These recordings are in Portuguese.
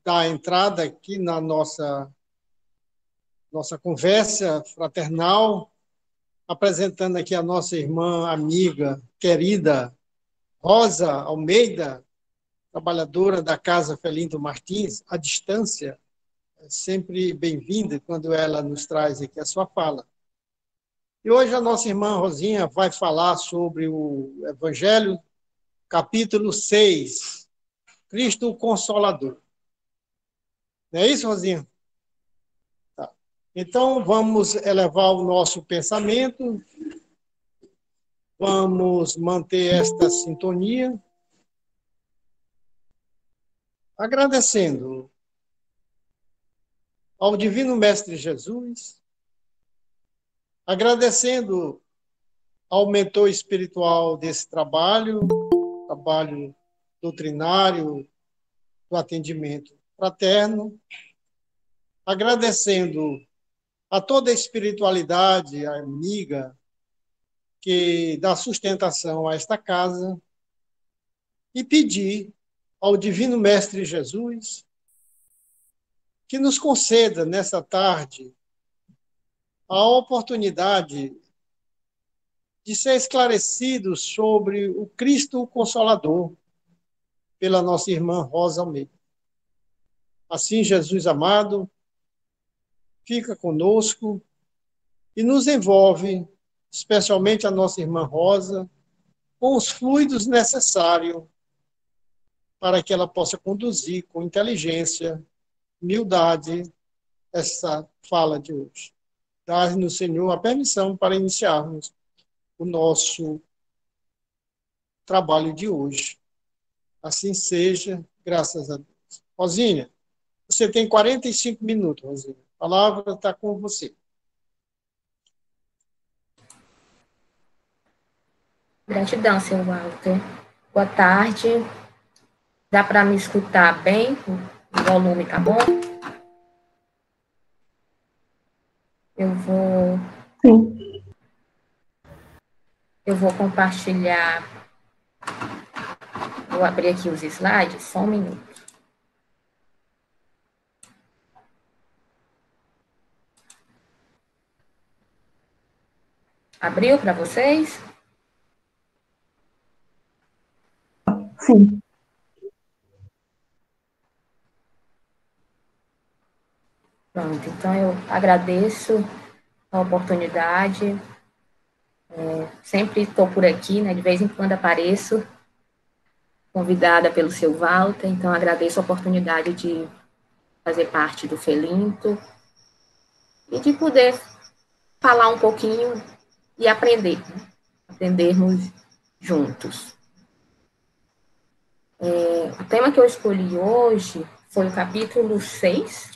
dar entrada aqui na nossa conversa fraternal, apresentando aqui a nossa irmã, amiga, querida, Rosa Almeida, trabalhadora da Casa Felindo Martins, à distância, é sempre bem-vinda quando ela nos traz aqui a sua fala. E hoje a nossa irmã Rosinha vai falar sobre o Evangelho, capítulo 6, Cristo o Consolador. Não é isso, Rosinha? Tá. Então, vamos elevar o nosso pensamento, vamos manter esta sintonia, agradecendo ao Divino Mestre Jesus, agradecendo ao mentor espiritual desse trabalho doutrinário, do atendimento fraterno, agradecendo a toda a espiritualidade amiga que dá sustentação a esta casa e pedir ao Divino Mestre Jesus que nos conceda, nessa tarde, a oportunidade de ser esclarecidos sobre o Cristo Consolador pela nossa irmã Rosa Almeida. Assim, Jesus amado, fica conosco e nos envolve, especialmente a nossa irmã Rosa, com os fluidos necessários para que ela possa conduzir com inteligência, humildade, essa fala de hoje. Dá-nos, Senhor, a permissão para iniciarmos o nosso trabalho de hoje. Assim seja, graças a Deus. Rosinha, você tem 45 minutos, Rosinha. A palavra está com você. Gratidão, seu Walter. Boa tarde. Dá para me escutar bem? O volume tá bom? Sim. Eu vou compartilhar. Vou abrir aqui os slides, só um minuto. Abriu para vocês? Sim. Pronto, então eu agradeço a oportunidade. Sempre estou por aqui, né? De vez em quando apareço, convidada pelo seu Walter, então agradeço a oportunidade de fazer parte do Felinto e de poder falar um pouquinho e aprender, né? Aprendermos juntos. O tema que eu escolhi hoje foi o capítulo 6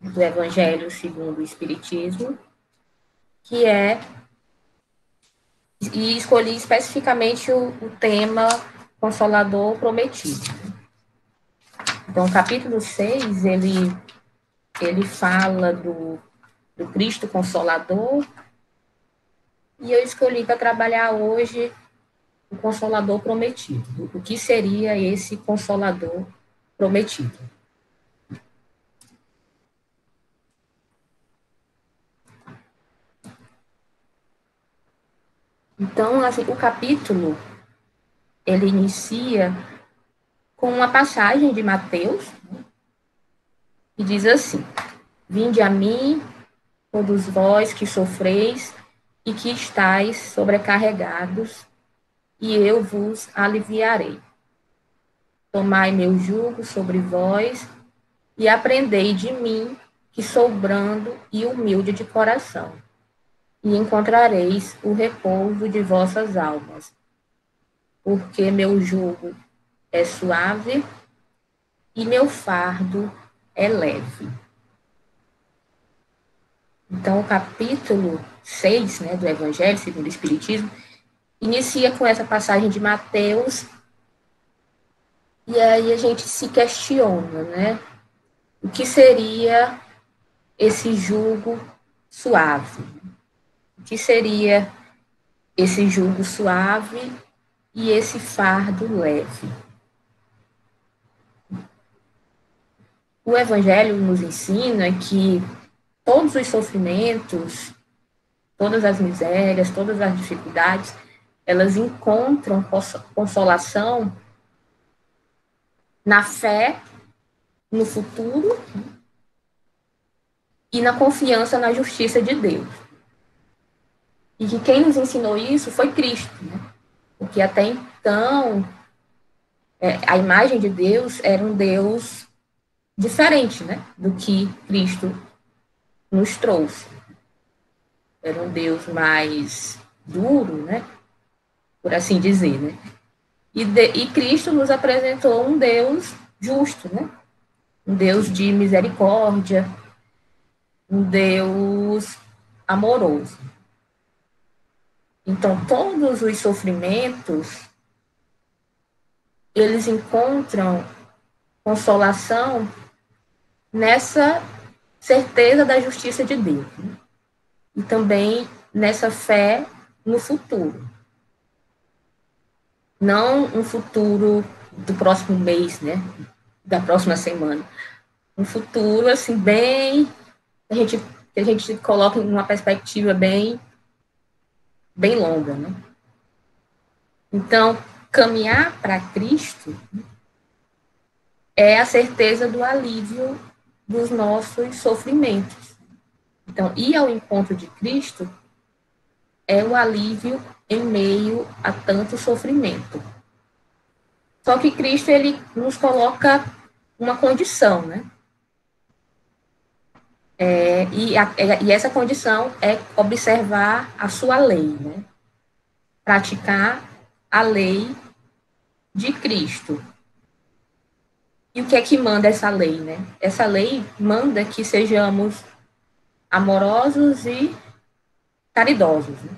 do Evangelho segundo o Espiritismo, que é, e escolhi especificamente o tema Consolador Prometido. Então, o capítulo 6, ele fala do Cristo Consolador, e eu escolhi para trabalhar hoje o Consolador Prometido. O que seria esse Consolador Prometido? Então, assim, o capítulo, ele inicia com uma passagem de Mateus, né, que diz assim: Vinde a mim, todos vós que sofreis e que estáis sobrecarregados, e eu vos aliviarei. Tomai meu jugo sobre vós e aprendei de mim, que sou brando e humilde de coração, e encontrareis o repouso de vossas almas, porque meu jugo é suave e meu fardo é leve. Então, o capítulo 6, né, do Evangelho segundo o Espiritismo, inicia com essa passagem de Mateus, e aí a gente se questiona, né, o que seria esse jugo suave? O que seria esse jugo suave e esse fardo leve? o Evangelho nos ensina que todos os sofrimentos, todas as misérias, todas as dificuldades, elas encontram consolação na fé no futuro e na confiança na justiça de Deus. E que quem nos ensinou isso foi Cristo, né? Porque até então, a imagem de Deus era um Deus diferente, né, do que Cristo nos trouxe. Era um Deus mais duro, né, por assim dizer, né? E Cristo nos apresentou um Deus justo, né? Um Deus de misericórdia, um Deus amoroso. Então, todos os sofrimentos, eles encontram consolação nessa certeza da justiça de Deus, né? E também nessa fé no futuro. Não um futuro do próximo mês, né? Da próxima semana. Um futuro, assim, bem... que a gente coloca em uma perspectiva bem longa, né? Então, caminhar para Cristo é a certeza do alívio dos nossos sofrimentos. Então, ir ao encontro de Cristo é o alívio em meio a tanto sofrimento. Só que Cristo, ele nos coloca uma condição, né? E essa condição é observar a sua lei, né? Praticar a lei de Cristo. E o que é que manda essa lei, né? Essa lei manda que sejamos amorosos e caridosos, né?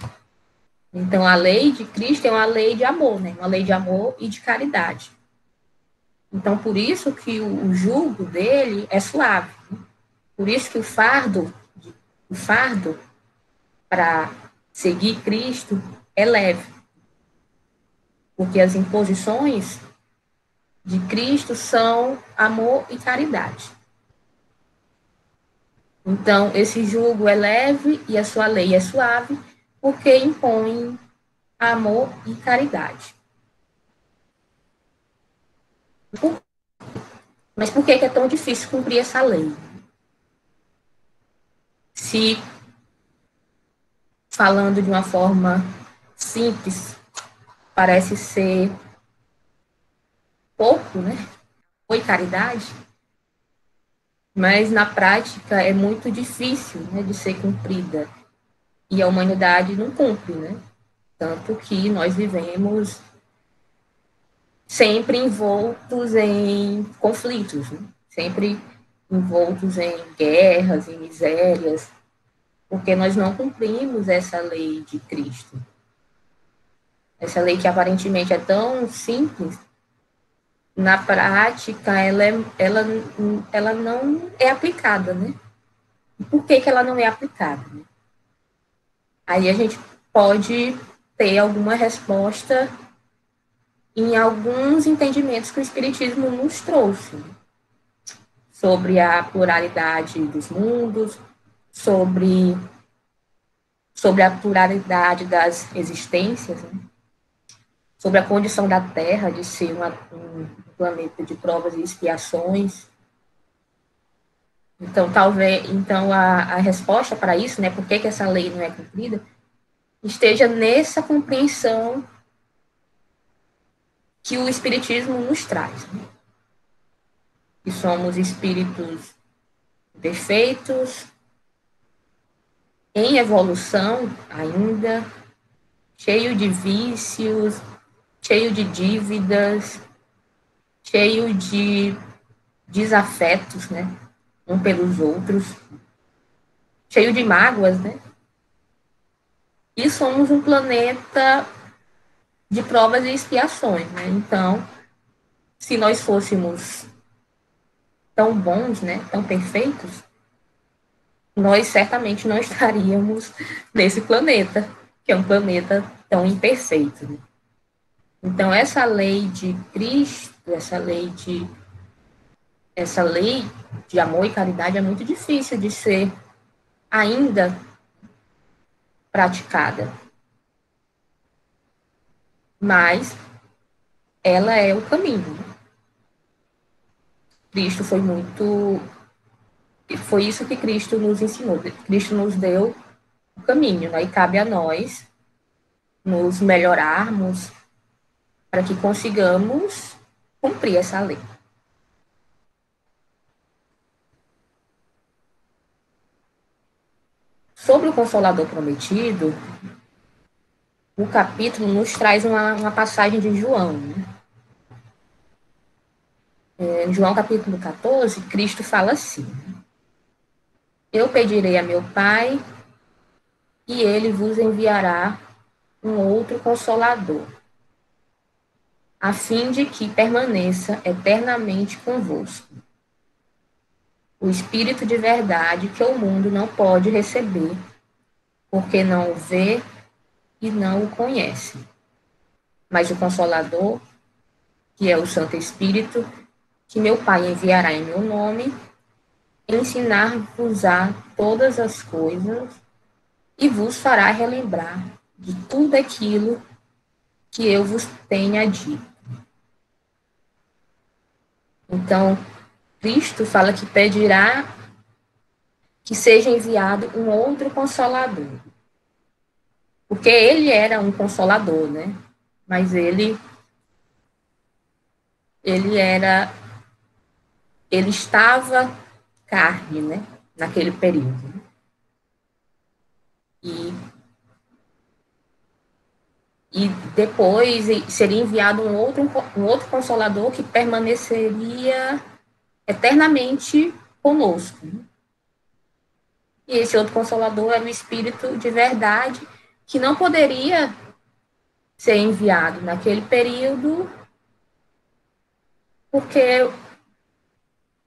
Então, a lei de Cristo é uma lei de amor, né? Uma lei de amor e de caridade. Então, por isso que o jugo dele é suave, né? Por isso que o fardo para seguir Cristo é leve. Porque as imposições de Cristo são amor e caridade. Então, esse jugo é leve e a sua lei é suave, porque impõe amor e caridade. Mas por que é tão difícil cumprir essa lei? Se, falando de uma forma simples, parece ser pouco, né? Foi caridade, mas na prática é muito difícil, né, de ser cumprida. E a humanidade não cumpre, né? Tanto que nós vivemos sempre envoltos em conflitos, né? Sempre envoltos em guerras, em misérias, porque nós não cumprimos essa lei de Cristo. Essa lei que aparentemente é tão simples, na prática, ela não é aplicada, né? E por que ela não é aplicada? Né? Aí a gente pode ter alguma resposta em alguns entendimentos que o Espiritismo nos trouxe, né? Sobre a pluralidade dos mundos, sobre a pluralidade das existências, né? Sobre a condição da Terra de ser um planeta de provas e expiações. Então, a resposta para isso, né, por que essa lei não é cumprida, esteja nessa compreensão que o Espiritismo nos traz, né? Que somos espíritos perfeitos, em evolução ainda, cheio de vícios, cheio de dívidas, cheio de desafetos, né, um pelos outros, cheio de mágoas, né? E somos um planeta de provas e expiações, né? Então, se nós fôssemos tão bons, né, tão perfeitos, nós certamente não estaríamos nesse planeta, que é um planeta tão imperfeito, né? Então, essa lei de Cristo, essa lei essa lei de amor e caridade é muito difícil de ser ainda praticada. Mas ela é o caminho. Cristo foi isso que Cristo nos ensinou. Cristo nos deu o caminho, né? E cabe a nós nos melhorarmos para que consigamos cumprir essa lei. Sobre o Consolador Prometido, o capítulo nos traz uma passagem de João, né? Em João capítulo 14, Cristo fala assim: eu pedirei a meu Pai e ele vos enviará um outro Consolador, a fim de que permaneça eternamente convosco. O Espírito de verdade que o mundo não pode receber, porque não o vê e não o conhece. Mas o Consolador, que é o Santo Espírito, que meu Pai enviará em meu nome, ensinar-vos-á todas as coisas e vos fará relembrar de tudo aquilo que eu vos tenha dito. Então, Cristo fala que pedirá que seja enviado um outro Consolador. Porque ele era um Consolador, né? Mas ele estava carne, né? Naquele período. E depois seria enviado um outro Consolador que permaneceria eternamente conosco. E esse outro Consolador era o Espírito de verdade, que não poderia ser enviado naquele período, porque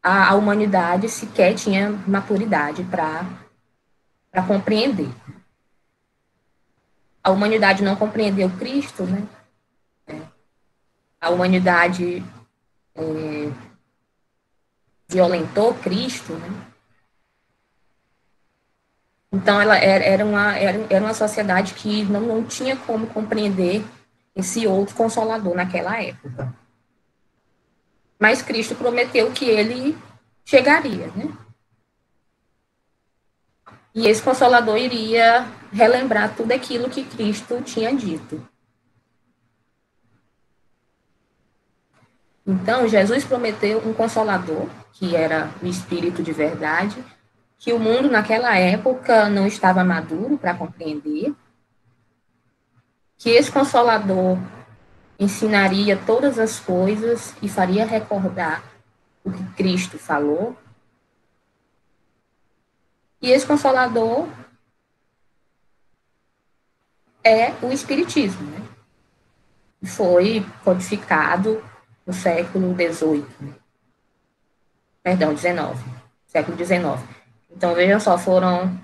a humanidade sequer tinha maturidade para compreender. A humanidade não compreendeu Cristo, né? A humanidade violentou Cristo, né? Então, ela era uma sociedade que não tinha como compreender esse outro Consolador naquela época. Mas Cristo prometeu que ele chegaria, né? E esse Consolador iria relembrar tudo aquilo que Cristo tinha dito. Então, Jesus prometeu um Consolador, que era o Espírito de verdade, que o mundo naquela época não estava maduro para compreender, que esse Consolador ensinaria todas as coisas e faria recordar o que Cristo falou. E esse Consolador é o Espiritismo, né? Foi codificado no século XVIII, perdão, século XIX. Então, vejam só, foram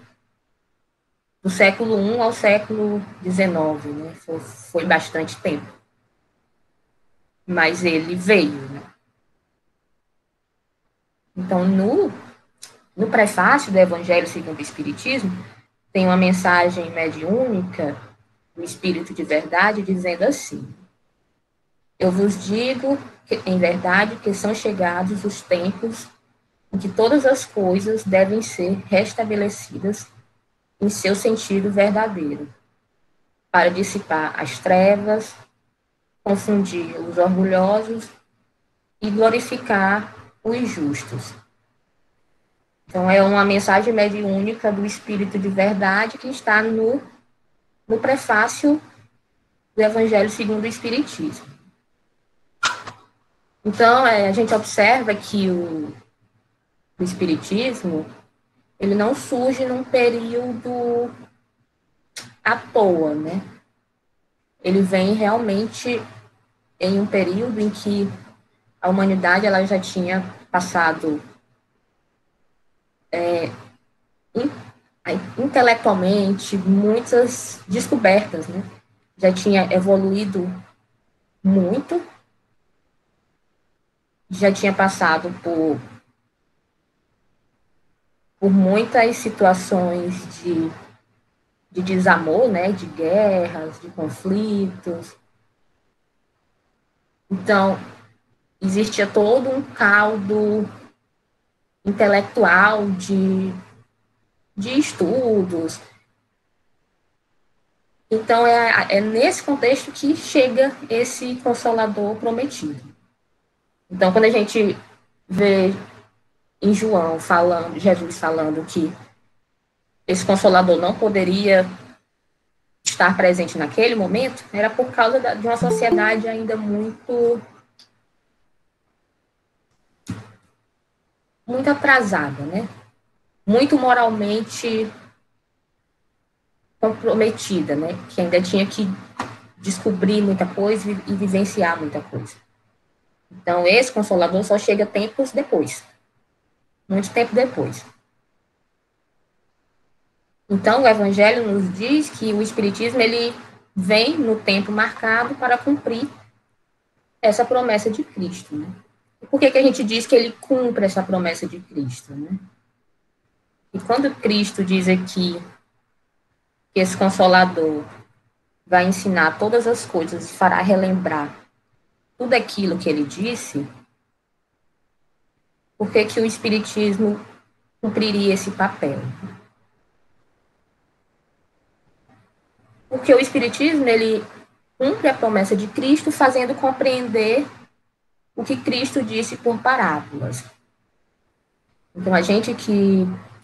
do século I ao século XIX, né? Foi bastante tempo. Mas ele veio, né? Então, no prefácio do Evangelho segundo o Espiritismo, tem uma mensagem mediúnica do Espírito de verdade, dizendo assim: eu vos digo, em verdade, que são chegados os tempos em que todas as coisas devem ser restabelecidas em seu sentido verdadeiro, para dissipar as trevas, confundir os orgulhosos e glorificar os justos. Então, é uma mensagem mediúnica do Espírito de verdade que está no prefácio do Evangelho segundo o Espiritismo. Então, a gente observa que o Espiritismo, ele não surge num período à toa, né? Ele vem realmente em um período em que a humanidade ela já tinha passado intelectualmente muitas descobertas, né? Já tinha evoluído muito, já tinha passado por por muitas situações de desamor, né, de guerras, de conflitos. Então, existia todo um caldo intelectual de estudos. Então, é nesse contexto que chega esse Consolador prometido. Então, quando a gente vê em João Jesus falando que esse Consolador não poderia estar presente naquele momento, era por causa de uma sociedade ainda muito atrasada, né? Muito moralmente comprometida, né? Que ainda tinha que descobrir muita coisa e vivenciar muita coisa. Então, esse Consolador só chega tempos depois, muito tempo depois. Então, o Evangelho nos diz que o Espiritismo ele vem no tempo marcado para cumprir essa promessa de Cristo, né? E por que a gente diz que ele cumpre essa promessa de Cristo, né? E quando Cristo diz aqui que esse Consolador vai ensinar todas as coisas e fará relembrar tudo aquilo que ele disse, por que o Espiritismo cumpriria esse papel? Porque o Espiritismo, ele cumpre a promessa de Cristo fazendo compreender o que Cristo disse por parábolas. Então, a gente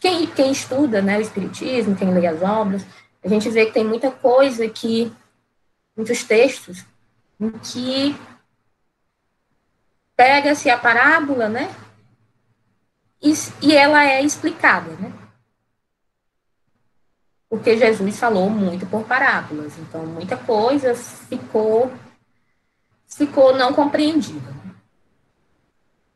quem estuda, né, o Espiritismo, quem lê as obras, a gente vê que tem muita coisa muitos textos, em que pega-se a parábola, né, e ela é explicada, né? Porque Jesus falou muito por parábolas, então muita coisa ficou não compreendida.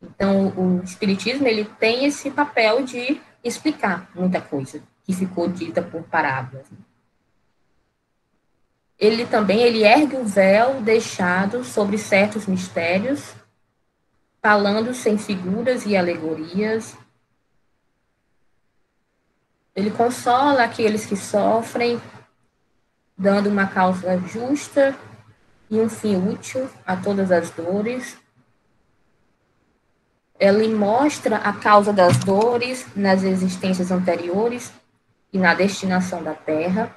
Então, o Espiritismo ele tem esse papel de explicar muita coisa que ficou dita por parábolas. Ele também ergue o véu deixado sobre certos mistérios, falando sem figuras e alegorias. Ele consola aqueles que sofrem, dando uma causa justa e um fim útil a todas as dores. Ele mostra a causa das dores nas existências anteriores e na destinação da Terra.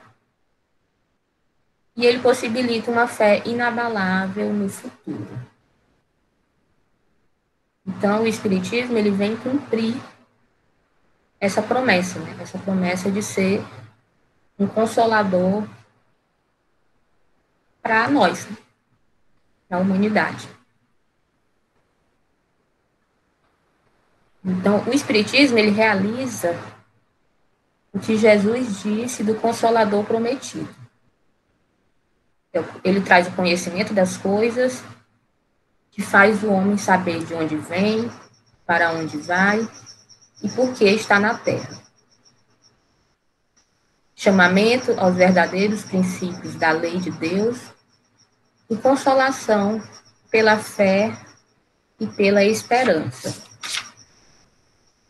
E ele possibilita uma fé inabalável no futuro. Então, o Espiritismo ele vem cumprir essa promessa, né? Essa promessa de ser um consolador para nós, né? Para a humanidade. Então, o Espiritismo ele realiza o que Jesus disse do Consolador prometido. Ele traz o conhecimento das coisas, que faz o homem saber de onde vem, para onde vai e por que está na Terra. Chamamento aos verdadeiros princípios da lei de Deus e consolação pela fé e pela esperança.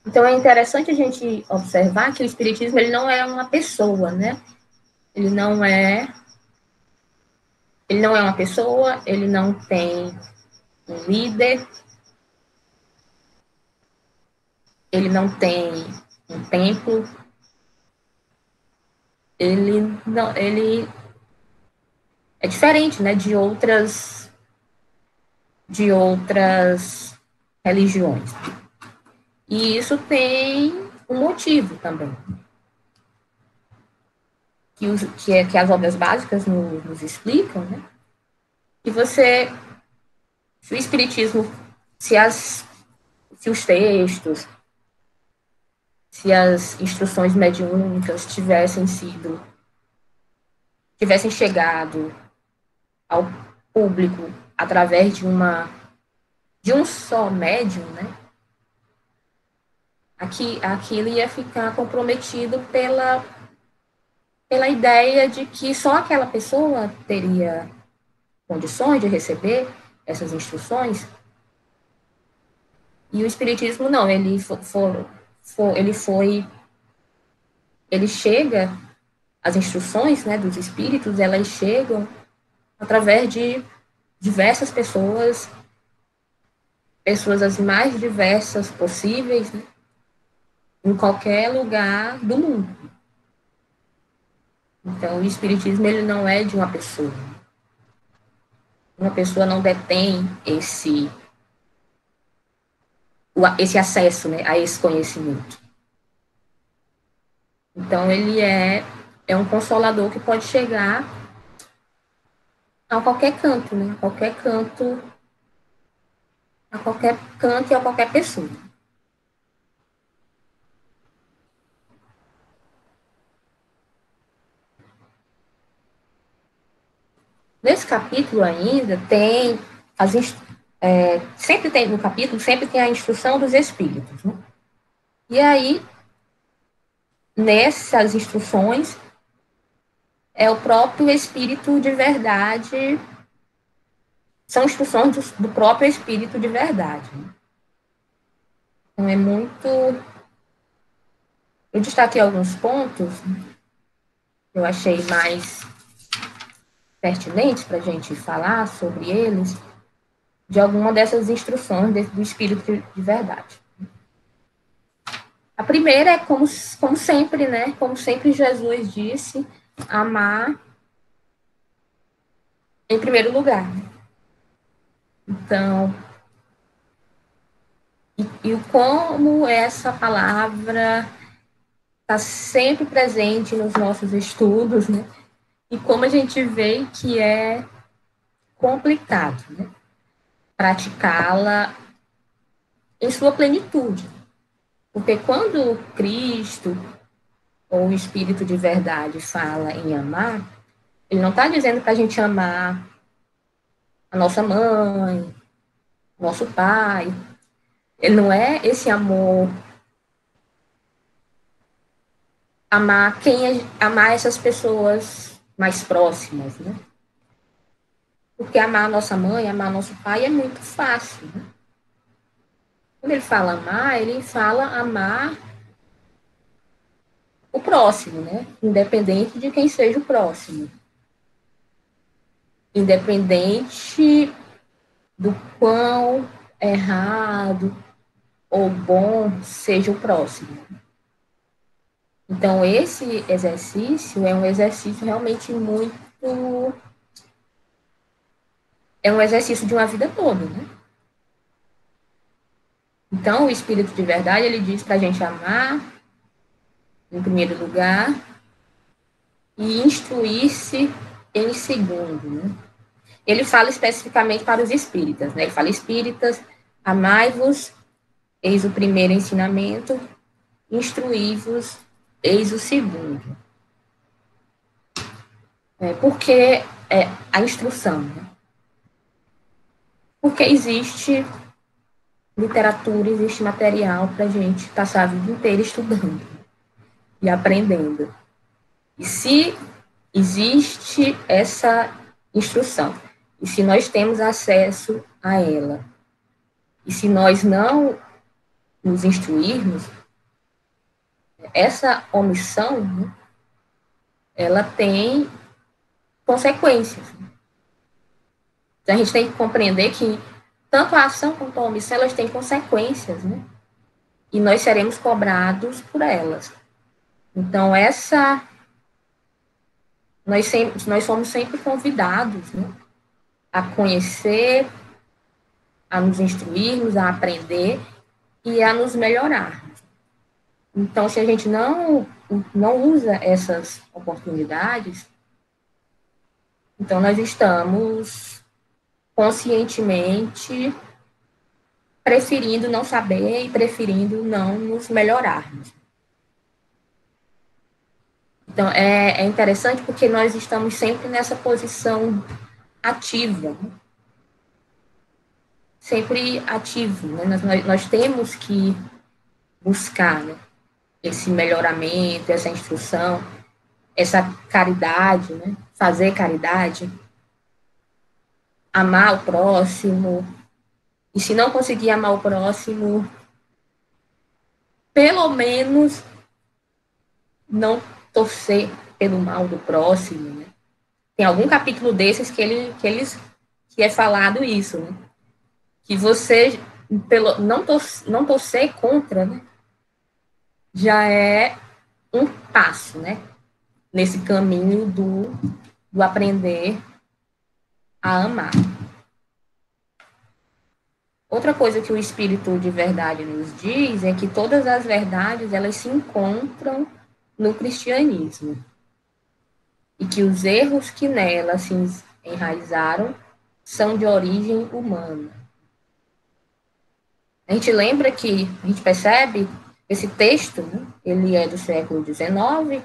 Então, é interessante a gente observar que o Espiritismo ele não é uma pessoa, né? Ele não é uma pessoa, ele não tem um líder, ele não tem um templo, ele é diferente, né, de outras religiões. E isso tem um motivo também, que as obras básicas nos explicam, né? Que se o Espiritismo, se os textos, se as instruções mediúnicas tivessem chegado ao público através de um só médium, né? Aquilo ia ficar comprometido pela ideia de que só aquela pessoa teria condições de receber essas instruções. E o Espiritismo não, ele foi ele chega, as instruções, né, dos espíritos, elas chegam através de diversas pessoas as mais diversas possíveis, né, em qualquer lugar do mundo. Então, o espiritismo, ele não é de uma pessoa. Uma pessoa não detém esse acesso, né, a esse conhecimento. Então, ele é um consolador que pode chegar a qualquer canto, né, a qualquer canto e a qualquer pessoa. Nesse capítulo ainda tem sempre tem no capítulo, sempre tem a instrução dos espíritos, né? E aí, nessas instruções, é o próprio espírito de verdade, são instruções do próprio espírito de verdade, né? Então, é muito... Eu destaquei alguns pontos, que eu achei mais pertinentes para a gente falar sobre eles, de alguma dessas instruções do espírito de verdade. A primeira é como sempre, né? Como sempre Jesus disse, amar em primeiro lugar. Então, e como essa palavra está sempre presente nos nossos estudos, né? E como a gente vê que é complicado, né, praticá-la em sua plenitude. Porque quando Cristo, ou o Espírito de verdade, fala em amar, ele não está dizendo para a gente amar a nossa mãe, nosso pai. Ele não é esse amor, amar essas pessoas mais próximas, né? Porque amar a nossa mãe, amar nosso pai é muito fácil, né? Quando ele fala amar o próximo, né? Independente de quem seja o próximo. Independente do quão errado ou bom seja o próximo. Então, esse exercício é um exercício realmente muito... É um exercício de uma vida toda, né? Então, o Espírito de verdade, ele diz para a gente amar, em primeiro lugar, e instruir-se em segundo, né? Ele fala especificamente para os espíritas, né? Ele fala, espíritas, amai-vos, eis o primeiro ensinamento, instruí-vos, eis o segundo. Por que a instrução? Né? Porque existe literatura, existe material para a gente passar a vida inteira estudando e aprendendo. E se existe essa instrução, e se nós temos acesso a ela, e se nós não nos instruirmos, essa omissão, né, ela tem consequências. Então, a gente tem que compreender que tanto a ação quanto a omissão, elas têm consequências, né? E nós seremos cobrados por elas. Então, nós somos sempre convidados, né, a conhecer, a nos instruirmos, a aprender e a nos melhorar. Então, se a gente não usa essas oportunidades, então nós estamos conscientemente preferindo não saber e preferindo não nos melhorarmos. Então, é interessante porque nós estamos sempre nessa posição ativa, né? Sempre ativo, né? Nós temos que buscar, né, esse melhoramento, essa instrução, essa caridade, né? Fazer caridade, amar o próximo, e se não conseguir amar o próximo, pelo menos não torcer pelo mal do próximo, né? Tem algum capítulo desses que é falado isso, né? Que você, não torcer contra, né? Já é um passo, né? Nesse caminho do aprender a amar. Outra coisa que o Espírito de Verdade nos diz é que todas as verdades, elas se encontram no cristianismo. E que os erros que nela se enraizaram são de origem humana. A gente lembra que, a gente percebe, esse texto, né, ele é do século XIX.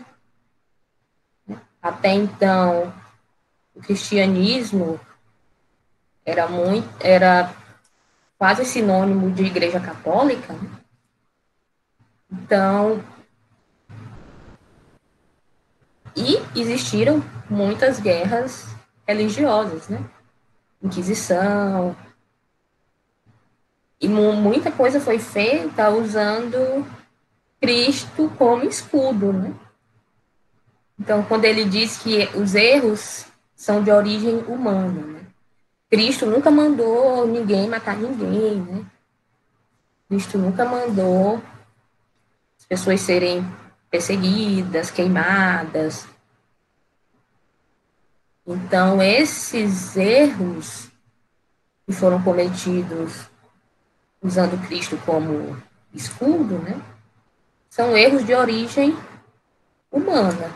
Até então, o cristianismo era quase sinônimo de igreja católica. Né? Então, e existiram muitas guerras religiosas, né? Inquisição, e muita coisa foi feita usando Cristo como escudo, né? Então, quando ele diz que os erros são de origem humana, né? Cristo nunca mandou ninguém matar ninguém, né? Cristo nunca mandou as pessoas serem perseguidas, queimadas. Então, esses erros que foram cometidos usando Cristo como escudo, né? São erros de origem humana.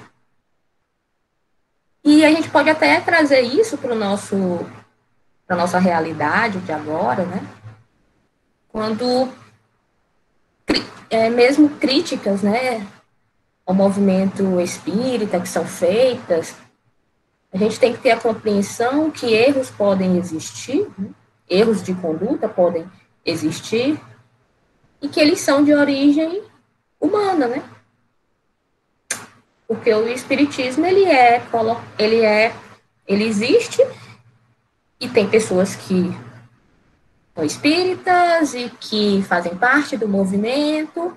E a gente pode até trazer isso para a nossa realidade de agora, né? Quando mesmo críticas, né, ao movimento espírita que são feitas, a gente tem que ter a compreensão que erros podem existir, né? Erros de conduta podem existir, e que eles são de origem humana, né? Porque o espiritismo, ele existe, e tem pessoas que são espíritas e que fazem parte do movimento,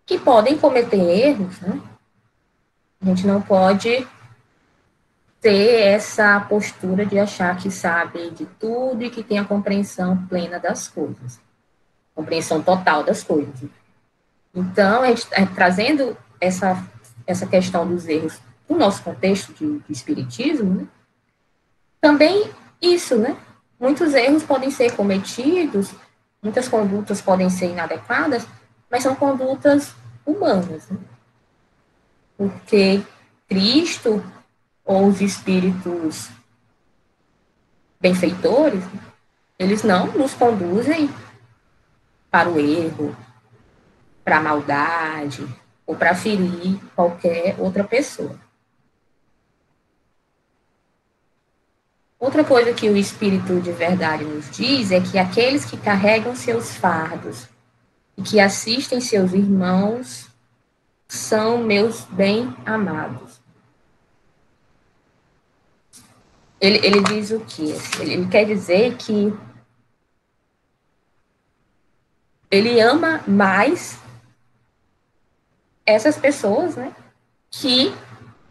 que podem cometer erros, né? A gente não pode ter essa postura de achar que sabe de tudo e que tem a compreensão plena das coisas, compreensão total das coisas. Então, a gente trazendo essa questão dos erros no nosso contexto de espiritismo, né? Também isso, né? Muitos erros podem ser cometidos, muitas condutas podem ser inadequadas, mas são condutas humanas, né? Porque Cristo ou os espíritos benfeitores, eles não nos conduzem para o erro, para a maldade, ou para ferir qualquer outra pessoa. Outra coisa que o Espírito de Verdade nos diz é que aqueles que carregam seus fardos e que assistem seus irmãos são meus bem-amados. Ele diz o quê? Ele quer dizer que ele ama mais essas pessoas, né, que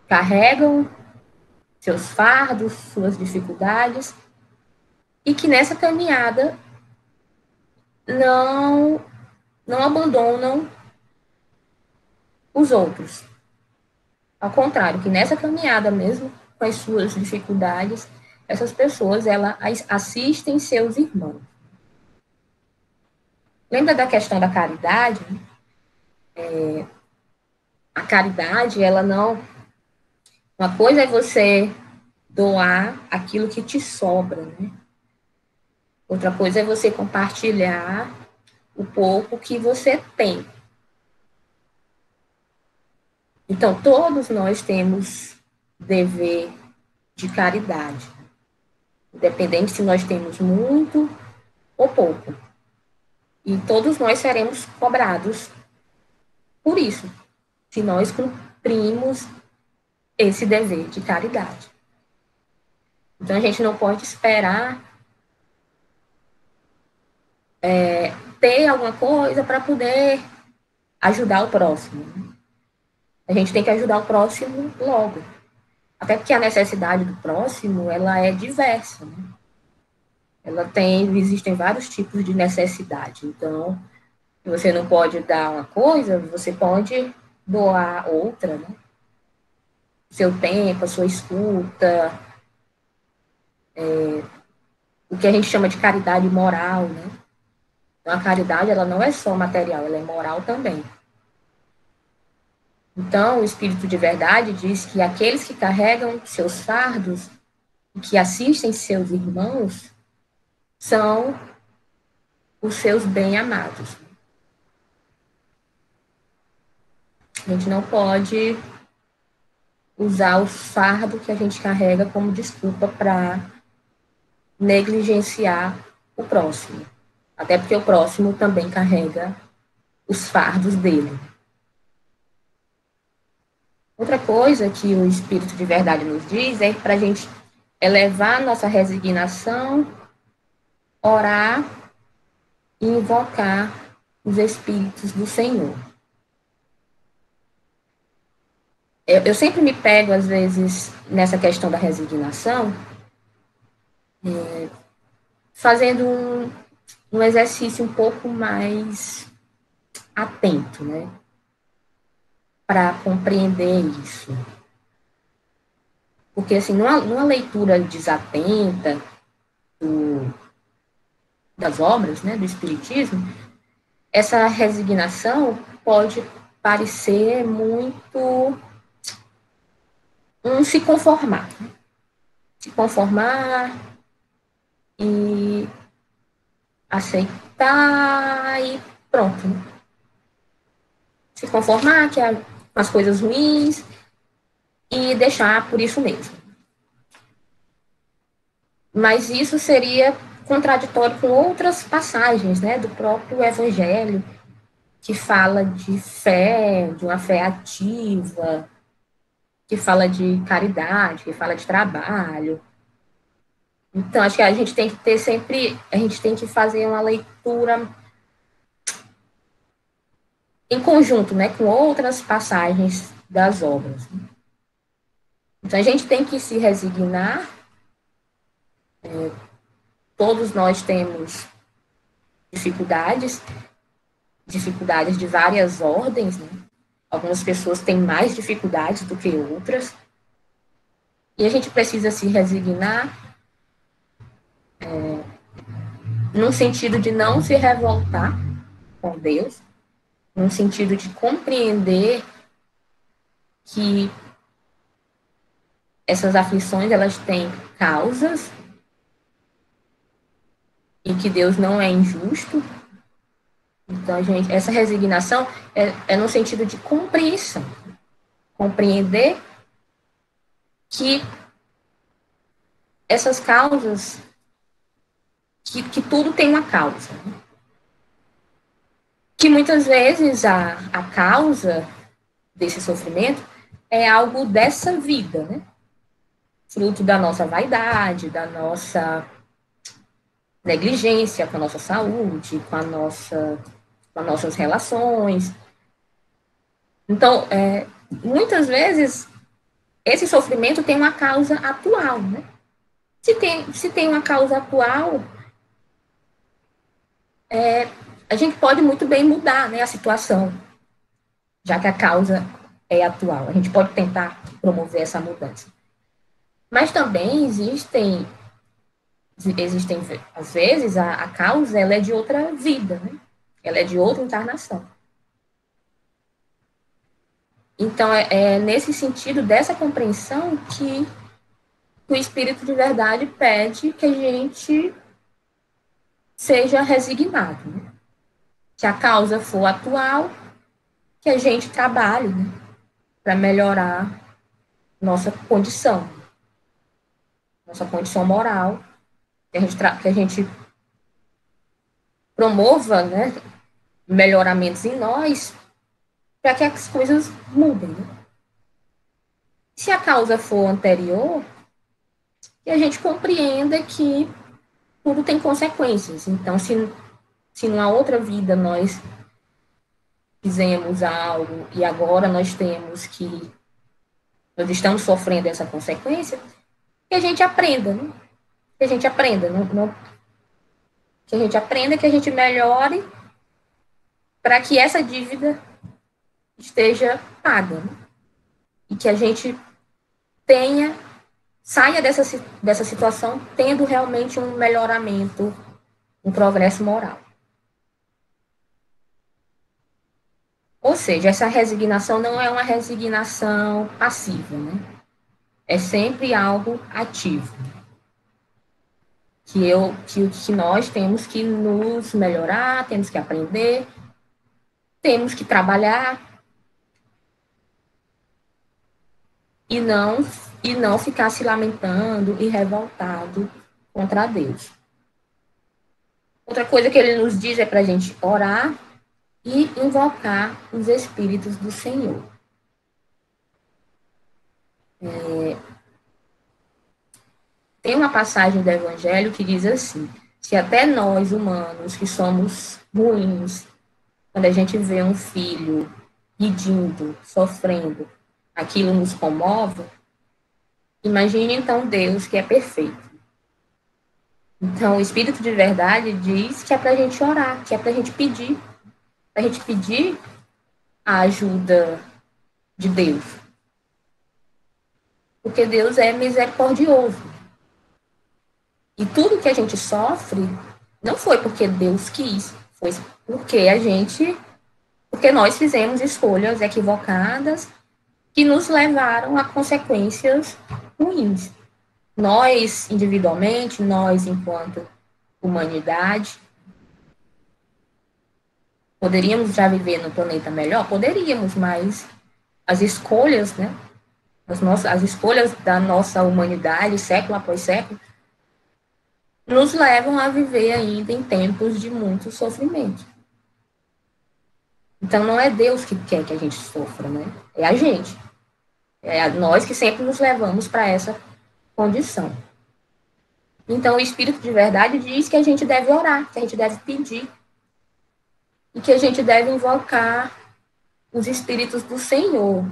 carregam seus fardos, suas dificuldades, e que nessa caminhada não abandonam os outros. Ao contrário, que nessa caminhada mesmo, com as suas dificuldades, essas pessoas, elas assistem seus irmãos. Lembra da questão da caridade? A caridade, ela não... Uma coisa é você doar aquilo que te sobra, né? Outra coisa é você compartilhar o pouco que você tem. Então, todos nós temos dever de caridade, independente se nós temos muito ou pouco. E todos nós seremos cobrados por isso, se nós cumprimos esse dever de caridade. Então, a gente não pode esperar ter alguma coisa para poder ajudar o próximo. A gente tem que ajudar o próximo logo. Até porque a necessidade do próximo, ela é diversa, né? Existem vários tipos de necessidade. Então, se você não pode dar uma coisa, você pode doar outra, né? Seu tempo, a sua escuta, o que a gente chama de caridade moral, né? Então, a caridade, ela não é só material, ela é moral também. Então, o Espírito de Verdade diz que aqueles que carregam seus fardos e que assistem seus irmãos são os seus bem-amados. A gente não pode usar o fardo que a gente carrega como desculpa para negligenciar o próximo. Até porque o próximo também carrega os fardos dele. Outra coisa que o Espírito de Verdade nos diz é para a gente elevar nossa resignação, orar e invocar os Espíritos do Senhor. Eu sempre me pego, às vezes, nessa questão da resignação, fazendo um exercício um pouco mais atento, né? Para compreender isso. Porque, assim, numa leitura desatenta das obras, né, do Espiritismo, essa resignação pode parecer muito se conformar. Né? Se conformar e aceitar e pronto. Né? Se conformar que as coisas ruins e deixar por isso mesmo. Mas isso seria contraditório com outras passagens, né, do próprio Evangelho, que fala de fé, de uma fé ativa, que fala de caridade, que fala de trabalho. Então, acho que a gente tem que ter sempre, a gente tem que fazer uma leitura em conjunto, né, com outras passagens das obras. Então, a gente tem que se resignar. Todos nós temos dificuldades de várias ordens, né? Algumas pessoas têm mais dificuldades do que outras. E a gente precisa se resignar num sentido de não se revoltar com Deus, num sentido de compreender que essas aflições, elas têm causas e que Deus não é injusto. Então, gente, essa resignação é no sentido de compreensão. Compreender que essas causas, que tudo tem uma causa. Que muitas vezes a causa desse sofrimento é algo dessa vida, né? Fruto da nossa vaidade, da nossa negligência com a nossa saúde, com as nossas relações. Então, muitas vezes, esse sofrimento tem uma causa atual, né? Se tem uma causa atual, a gente pode muito bem mudar, né, a situação, já que a causa é atual. A gente pode tentar promover essa mudança. Mas também existem às vezes, a causa ela é de outra vida, né? Ela é de outra encarnação. Então, é nesse sentido, dessa compreensão, que o Espírito de Verdade pede que a gente seja resignado. Né? Se a causa for atual, que a gente trabalhe, né? Para melhorar nossa condição moral, que a gente promova, né, melhoramentos em nós, para que as coisas mudem. Né? Se a causa for anterior, que a gente compreenda que tudo tem consequências. Então, se numa outra vida nós fizemos algo e agora nós estamos sofrendo essa consequência, que a gente aprenda, né? Que a gente aprenda, que a gente aprenda, que a gente melhore para que essa dívida esteja paga, né? E que a gente saia dessa situação tendo realmente um melhoramento, um progresso moral. Ou seja, essa resignação não é uma resignação passiva, né? É sempre algo ativo. Que nós temos que nos melhorar, temos que aprender, temos que trabalhar e não ficar se lamentando e revoltado contra Deus. Outra coisa que ele nos diz é para a gente orar e invocar os Espíritos do Senhor. Tem uma passagem do Evangelho que diz assim: se até nós, humanos, que somos ruins, quando a gente vê um filho pedindo, sofrendo, aquilo nos comove, imagine então Deus, que é perfeito. Então, o Espírito de verdade diz que é para a gente orar, que é para a gente pedir a ajuda de Deus. Porque Deus é misericordioso. E tudo que a gente sofre não foi porque Deus quis, foi porque nós fizemos escolhas equivocadas que nos levaram a consequências ruins. Nós, individualmente, nós, enquanto humanidade, poderíamos já viver no planeta melhor? Poderíamos, mas as escolhas, né? As escolhas da nossa humanidade, século após século, nos levam a viver ainda em tempos de muito sofrimento. Então, não é Deus que quer que a gente sofra, né? É a gente. É nós que sempre nos levamos para essa condição. Então, o Espírito de verdade diz que a gente deve orar, que a gente deve pedir, e que a gente deve invocar os Espíritos do Senhor.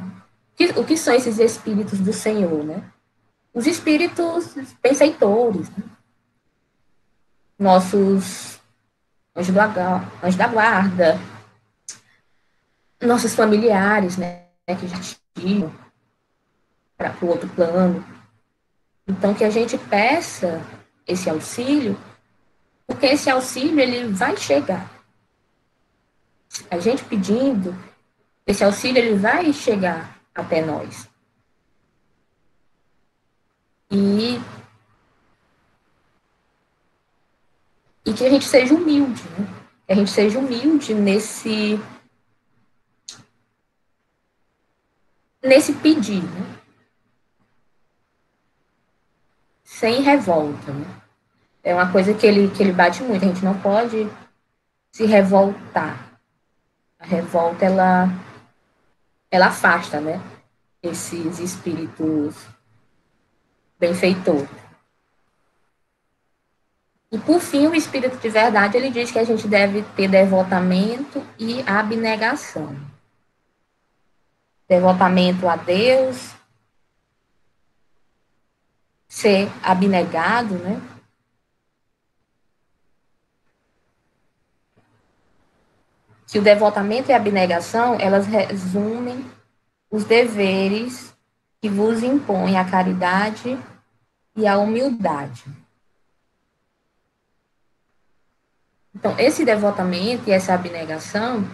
O que são esses Espíritos do Senhor, né? Os Espíritos benfeitores, né? Nossos anjos da guarda, nossos familiares, né, que já tinham para o outro plano. Então, que a gente peça esse auxílio, porque esse auxílio, ele vai chegar. A gente pedindo, esse auxílio, ele vai chegar até nós. E que a gente seja humilde, né? Que a gente seja humilde nesse pedir, né? Sem revolta, né? É uma coisa que ele bate muito, a gente não pode se revoltar. A revolta, ela afasta, né? Esses espíritos benfeitores. E, por fim, o Espírito de verdade, ele diz que a gente deve ter devotamento e abnegação. Devotamento a Deus, ser abnegado, né? Que o devotamento e a abnegação, elas resumem os deveres que vos impõem a caridade e a humildade. Então, esse devotamento e essa abnegação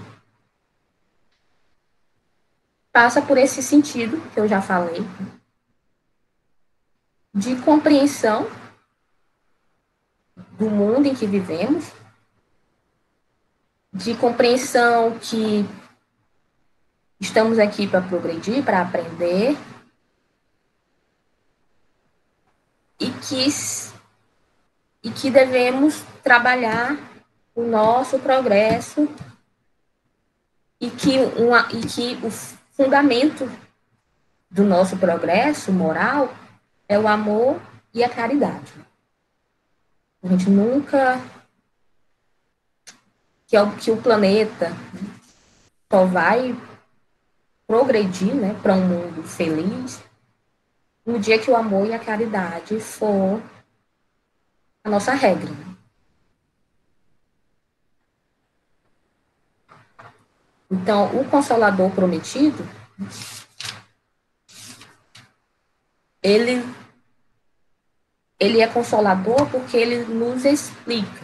passa por esse sentido que eu já falei, de compreensão do mundo em que vivemos, de compreensão que estamos aqui para progredir, para aprender, e que devemos trabalhar o nosso progresso e que o fundamento do nosso progresso moral é o amor e a caridade. A gente nunca... que o planeta só vai progredir, né, para um mundo feliz no dia que o amor e a caridade for a nossa regra. Então, o Consolador prometido, ele é consolador porque ele nos explica.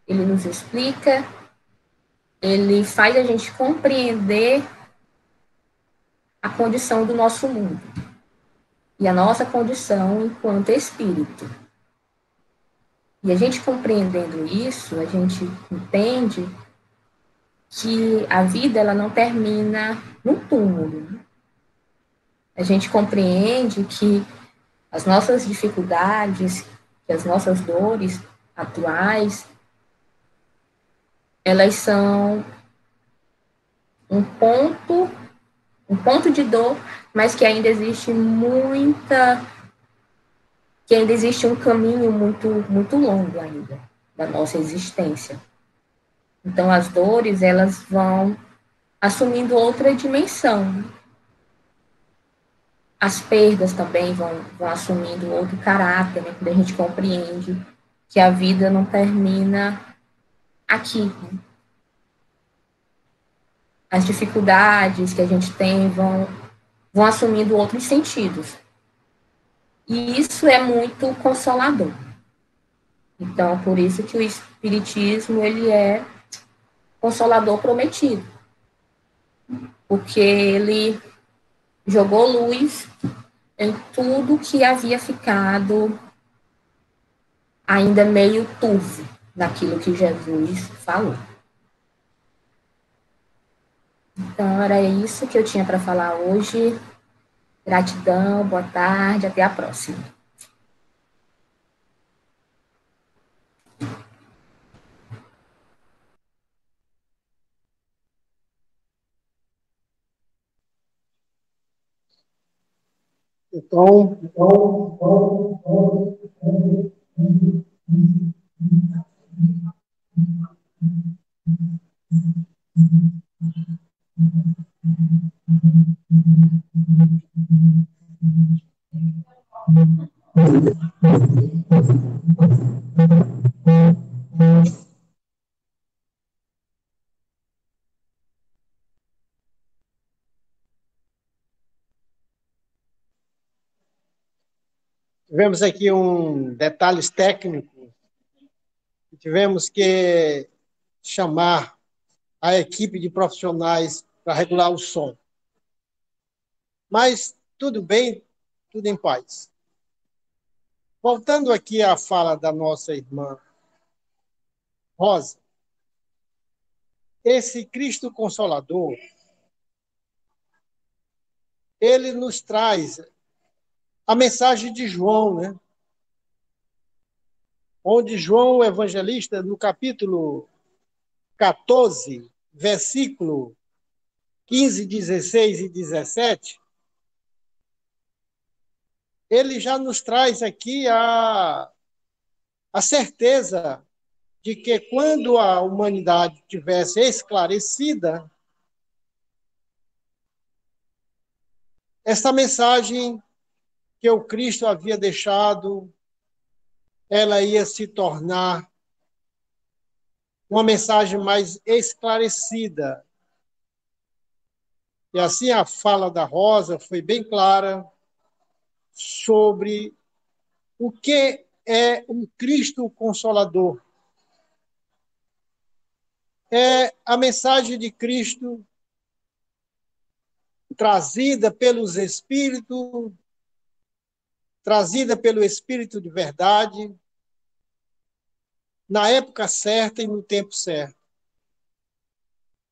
Ele nos explica, ele faz a gente compreender a condição do nosso mundo e a nossa condição enquanto espírito. E a gente compreendendo isso, a gente entende que a vida ela não termina no túmulo. A gente compreende que as nossas dificuldades, que as nossas dores atuais, elas são um ponto de dor, mas que ainda existe que ainda existe um caminho muito longo ainda da nossa existência. Então, as dores, elas vão assumindo outra dimensão. As perdas também vão assumindo outro caráter, né, quando a gente compreende que a vida não termina aqui. Né? As dificuldades que a gente tem vão assumindo outros sentidos. E isso é muito consolador. Então, por isso que o Espiritismo, ele é consolador prometido. Porque ele jogou luz em tudo que havia ficado ainda meio turvo daquilo que Jesus falou. Então, era isso que eu tinha para falar hoje. Gratidão, boa tarde, até a próxima. Então, tivemos aqui detalhes técnicos, tivemos que chamar a equipe de profissionais para regular o som. Mas tudo bem, tudo em paz. Voltando aqui à fala da nossa irmã Rosa, esse Cristo Consolador, ele nos traz a mensagem de João, né? Onde João, o evangelista, no capítulo 14, versículo 15, 16 e 17, ele já nos traz aqui a certeza de que quando a humanidade tivesse esclarecida, essa mensagem que o Cristo havia deixado, ela ia se tornar uma mensagem mais esclarecida. E assim a fala da Rosa foi bem clara sobre o que é um Cristo Consolador. É a mensagem de Cristo trazida pelos Espíritos, trazida pelo Espírito de verdade, na época certa e no tempo certo.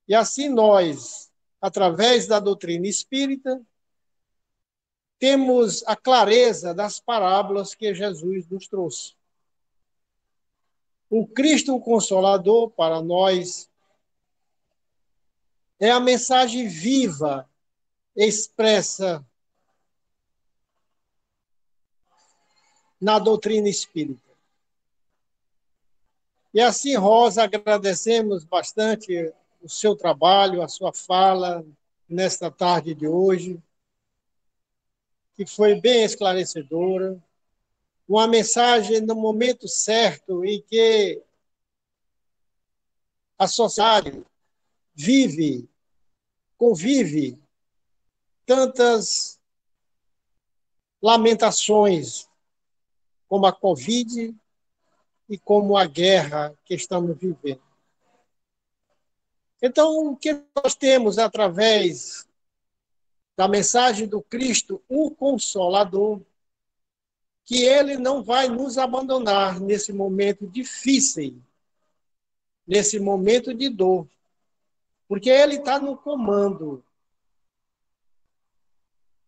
E assim nós, através da doutrina espírita, temos a clareza das parábolas que Jesus nos trouxe. O Cristo Consolador, para nós, é a mensagem viva, expressa na doutrina espírita. E assim, Rosa, agradecemos bastante o seu trabalho, a sua fala nesta tarde de hoje, que foi bem esclarecedora, uma mensagem no momento certo em que a sociedade vive, convive tantas lamentações como a Covid e como a guerra que estamos vivendo. Então, o que nós temos através da mensagem do Cristo, o Consolador, que ele não vai nos abandonar nesse momento difícil, nesse momento de dor, porque ele está no comando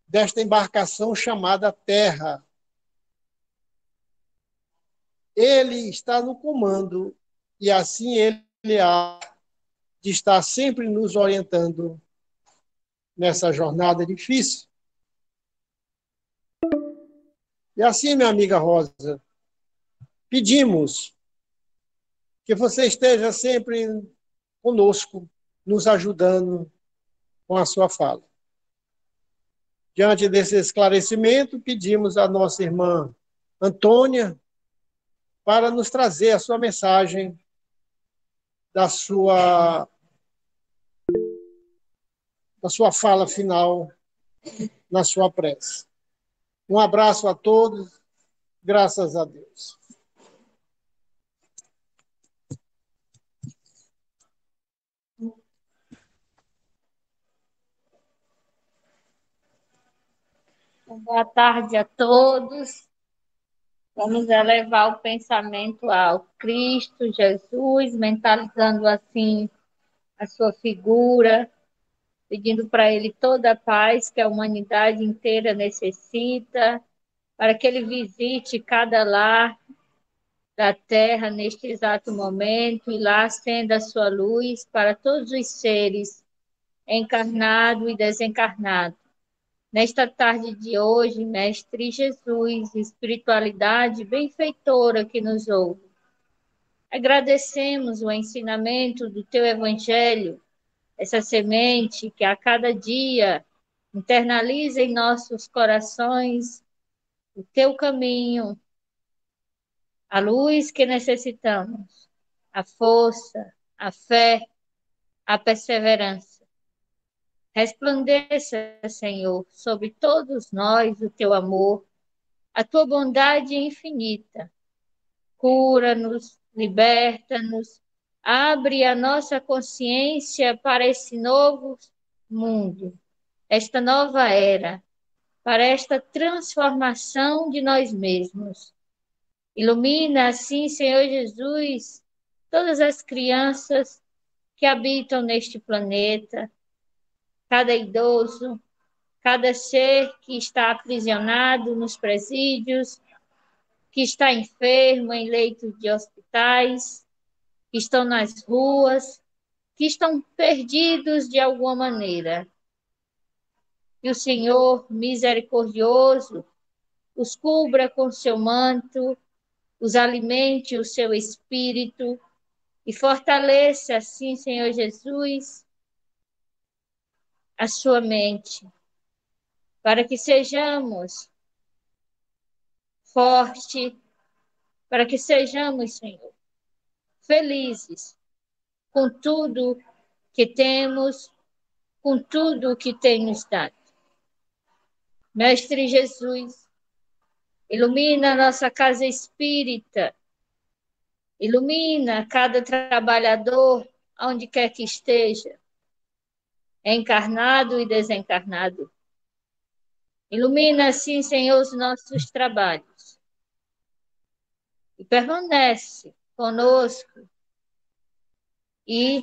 desta embarcação chamada Terra. Ele está no comando e assim ele há de estar sempre nos orientando nessa jornada difícil. E assim, minha amiga Rosa, pedimos que você esteja sempre conosco, nos ajudando com a sua fala. Diante desse esclarecimento, pedimos à nossa irmã Antônia para nos trazer a sua mensagem da sua fala final na sua prece. Um abraço a todos, graças a Deus. Boa tarde a todos. Vamos elevar o pensamento ao Cristo Jesus, mentalizando assim a sua figura, pedindo para Ele toda a paz que a humanidade inteira necessita, para que Ele visite cada lar da terra neste exato momento e lá acenda a sua luz para todos os seres, encarnado e desencarnado. Nesta tarde de hoje, Mestre Jesus, espiritualidade benfeitora que nos ouve, agradecemos o ensinamento do Teu Evangelho, essa semente que a cada dia internaliza em nossos corações o Teu caminho, a luz que necessitamos, a força, a fé, a perseverança. Resplandeça, Senhor, sobre todos nós o Teu amor, a Tua bondade infinita. Cura-nos, liberta-nos, abre a nossa consciência para esse novo mundo, esta nova era, para esta transformação de nós mesmos. Ilumina assim, Senhor Jesus, todas as crianças que habitam neste planeta, cada idoso, cada ser que está aprisionado nos presídios, que está enfermo em leitos de hospitais, que estão nas ruas, que estão perdidos de alguma maneira. Que o Senhor misericordioso os cubra com seu manto, os alimente o seu espírito e fortaleça assim, Senhor Jesus, a sua mente, para que sejamos fortes, para que sejamos, Senhor, felizes com tudo que temos, com tudo que tem nos dado. Mestre Jesus, ilumina a nossa casa espírita, ilumina cada trabalhador, onde quer que esteja, encarnado e desencarnado. Ilumina, assim, Senhor, os nossos trabalhos. E permanece conosco e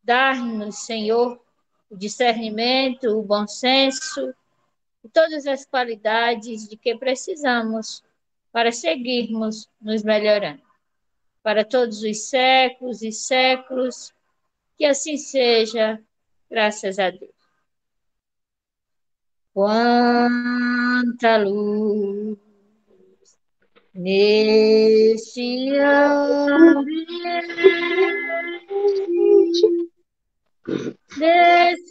dar-nos, Senhor, o discernimento, o bom senso e todas as qualidades de que precisamos para seguirmos nos melhorando. Para todos os séculos e séculos, que assim seja, graças a Deus. Quanta luz nesse ambiente descendo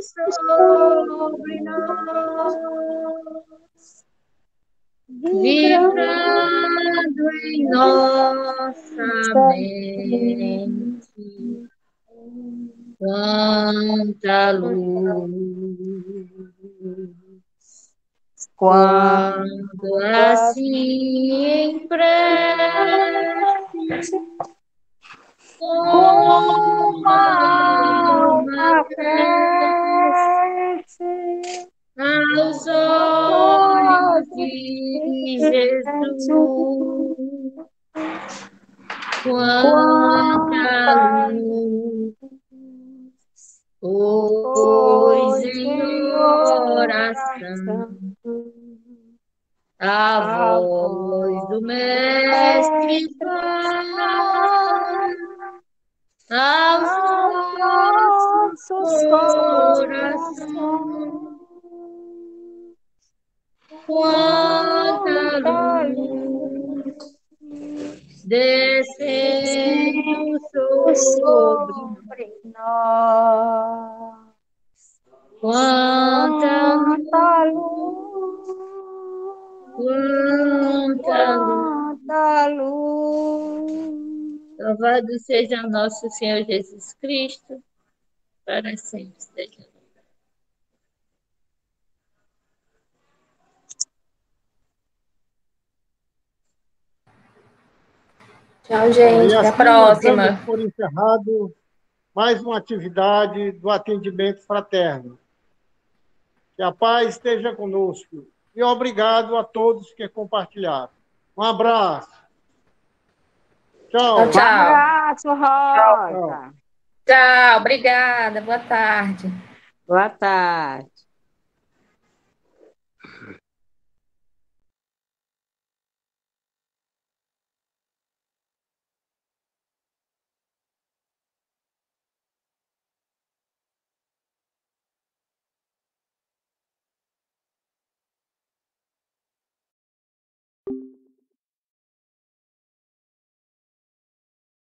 sobre nós, vibrando em nossa mente, quanta luz, quando assim em prece, com a alma cresce aos olhos de Jesus, quanta luz, pois em oração a voz do Mestre fala aos nossos corações, quanta luz descendo sobre nós. quanta luz, quanta luz. quanta luz. Louvado seja nosso Senhor Jesus Cristo, para sempre seja. Tchau, gente. E Até a assim nós damos próxima. por encerrado mais uma atividade do atendimento fraterno. Que a paz esteja conosco. E obrigado a todos que compartilharam. Um abraço. Tchau. Tchau, tchau. Abraço, Rosa. Tchau, obrigada. Boa tarde. Boa tarde.